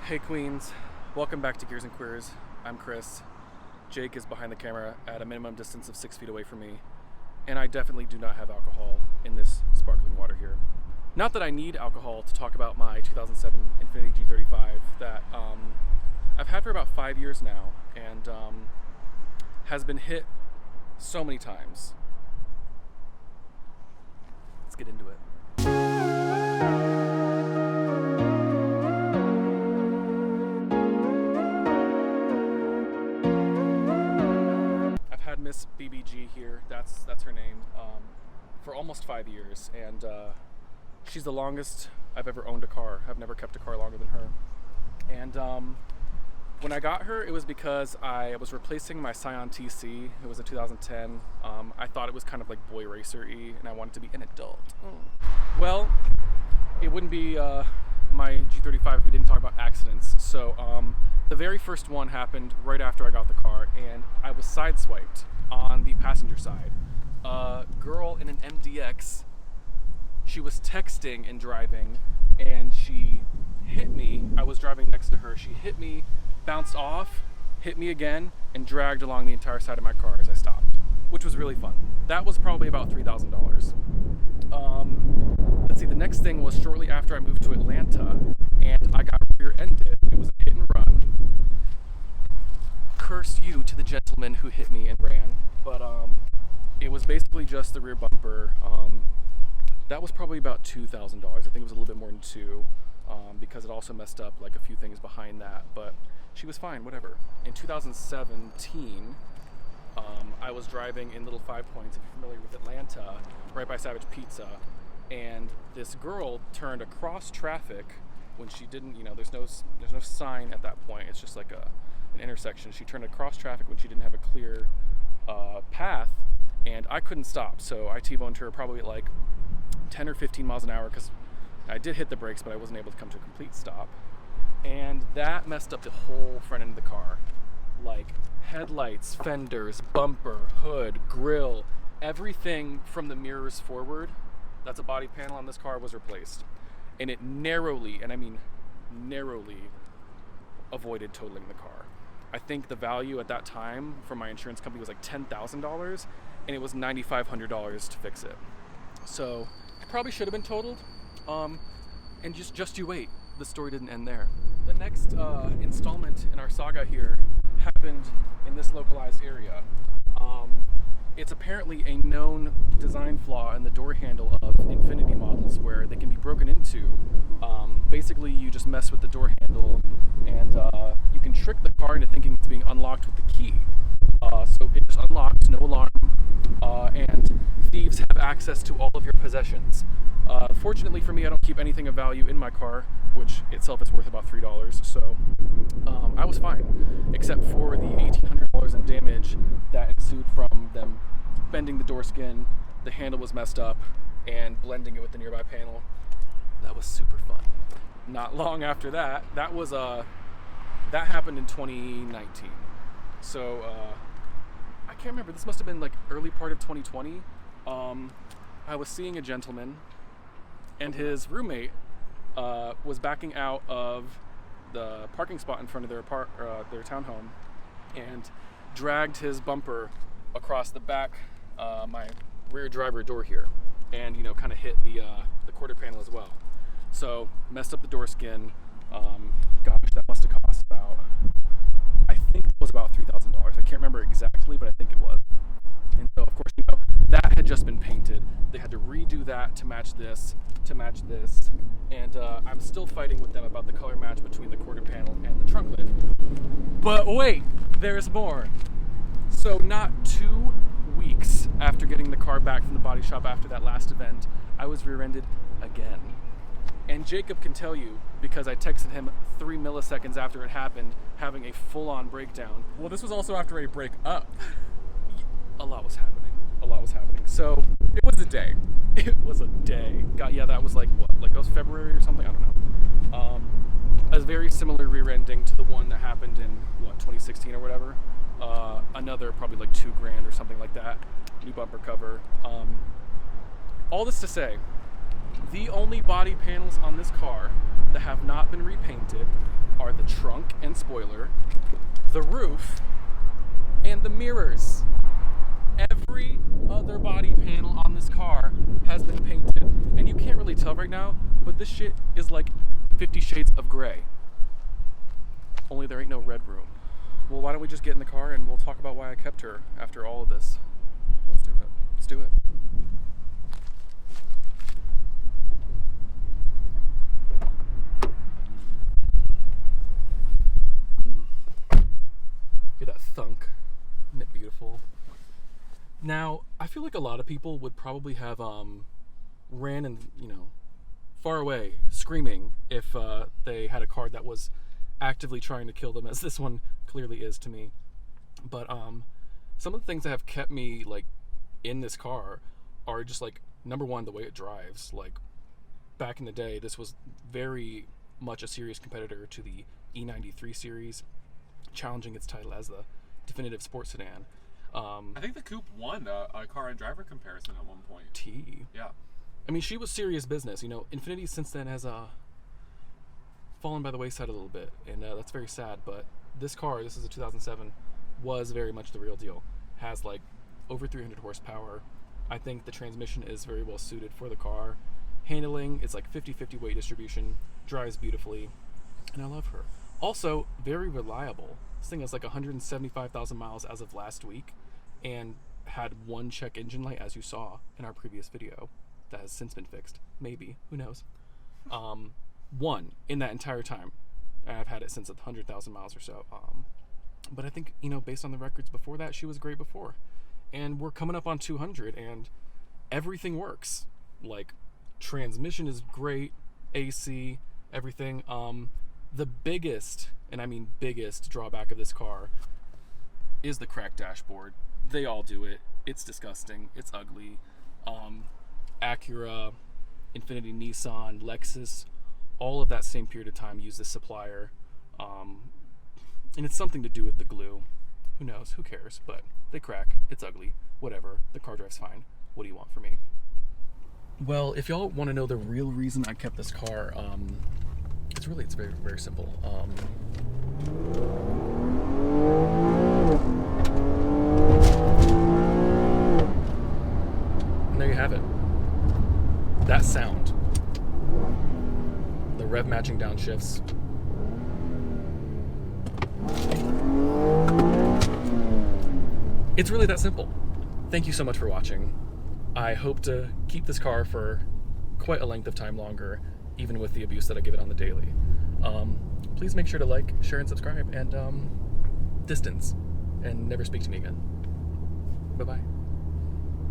Hey Queens, welcome back to Gears and Queers. I'm Chris. Jake is behind the camera at a minimum distance of 6 feet away from me, and I definitely do not have alcohol in this sparkling water here. Not that I need alcohol to talk about my 2007 Infiniti G35 that I've had for about 5 years now and has been hit so many times. Let's get into it. Miss BBG here, that's her name, for almost 5 years, and she's the longest I've ever owned a car. I've never kept a car longer than her. And when I got her, it was because I was replacing my Scion TC. It was a 2010. I thought it was kind of like boy racer-y, and I wanted to be an adult. Well, it wouldn't be my G35 if we didn't talk about accidents. So the very first one happened right after I got the car, and I was sideswiped on the passenger side. A girl in an MDX, she was texting and driving, and she hit me. I was driving next to her. She hit me, bounced off, hit me again, and dragged along the entire side of my car as I stopped, which was really fun. That was probably about $3,000. Let's see, the next thing was shortly after I moved to Atlanta, and I got rear-ended. It was a hit and run. Curse you to the gentleman who hit me and ran, but it was basically just the rear bumper. That was probably about $2,000. I think it was a little bit more than two, because it also messed up like a few things behind that, but she was fine, whatever. In 2017, I was driving in Little Five Points, if you're familiar with Atlanta, right by Savage Pizza, and this girl turned across traffic when she didn't, there's no sign at that point. It's just like an intersection. She turned across traffic when she didn't have a clear path, and I couldn't stop, so I T-boned her probably at like 10 or 15 miles an hour because I did hit the brakes, but I wasn't able to come to a complete stop, and that messed up the whole front end of the car. Like headlights, fenders, bumper, hood, grill, everything from the mirrors forward, that's a body panel on this car, was replaced, and it narrowly, and I mean narrowly, avoided totaling the car. I think the value at that time from my insurance company was like $10,000, and it was $9,500 to fix it. So it probably should have been totaled, and just you wait, the story didn't end there. The next installment in our saga here happened in this localized area. It's apparently a known design flaw in the door handle of Infiniti models where they can be broken into. Basically, you just mess with the door handle, and you can trick the car into thinking it's being unlocked with the key. So it just unlocks, no alarm, and thieves have access to all of your possessions. Fortunately for me, I don't keep anything of value in my car, which itself is worth about $3, so I was fine, except for the $1,800 in damage that ensued from them bending the door skin. The handle was messed up, and blending it with the nearby panel. That was super fun. Not long after that, that happened in 2019. So I can't remember. This must have been like early part of 2020. I was seeing a gentleman, and his roommate was backing out of the parking spot in front of their townhome, and dragged his bumper across the back, my rear driver door here, and kind of hit the quarter panel as well. So messed up the door skin. Gosh, that must have cost about, I think it was about $3,000. I can't remember exactly, but I think it was. And so of course, that had just been painted. They had to redo that to match this, and I'm still fighting with them about the color match between the quarter panel and the trunk lid. But wait, there's more. So not 2 weeks after getting the car back from the body shop after that last event, I was rear-ended again. And Jacob can tell you, because I texted him 3 milliseconds after it happened, having a full-on breakdown. Well, this was also after a breakup. A lot was happening. So It was a day. it was a day. That was like what? Like it was February or something? I don't know. A very similar rear-ending to the one that happened in 2016 or whatever. Another probably like $2,000 or something like that. New bumper cover. All this to say, the only body panels on this car that have not been repainted are the trunk and spoiler, the roof, and the mirrors. Every other body panel on this car has been painted. And you can't really tell right now, but this shit is like 50 shades of gray. Only there ain't no red room. Well, why don't we just get in the car and we'll talk about why I kept her after all of this. Let's do it. Let's do it. Hear that thunk? Isn't it beautiful? Now, I feel like a lot of people would probably have ran and, far away screaming if they had a car that was actively trying to kill them, as this one clearly is to me. But some of the things that have kept me like in this car are just like, number one, the way it drives. Like back in the day, this was very much a serious competitor to the E93 series, challenging its title as the definitive sports sedan. I think the coupe won a car and driver comparison at one point. Yeah. I mean, she was serious business. Infiniti since then has fallen by the wayside a little bit, and that's very sad. But this car, this is a 2007, was very much the real deal. Has like over 300 horsepower. I think the transmission is very well suited for the car. Handling, it's like 50-50 weight distribution. Drives beautifully, and I love her. Also, very reliable. This thing has like 175,000 miles as of last week, and had one check engine light, as you saw in our previous video. That has since been fixed. Maybe. Who knows? One in that entire time. I've had it since 100,000 miles or so. But I think, based on the records before that, she was great before. And we're coming up on 200, and everything works. Like, transmission is great, AC, everything. The biggest, and I mean biggest, drawback of this car is the cracked dashboard. They all do it. It's disgusting. It's ugly. Acura, Infiniti, Nissan, Lexus, all of that same period of time use this supplier. And it's something to do with the glue. Who knows? Who cares? But they crack. It's ugly. Whatever. The car drives fine. What do you want from me? Well, if y'all want to know the real reason I kept this car, it's very, very simple. And there you have it. That sound. The rev matching downshifts. It's really that simple. Thank you so much for watching. I hope to keep this car for quite a length of time longer, even with the abuse that I give it on the daily. Please make sure to like, share, and subscribe, and distance, and never speak to me again. Bye-bye.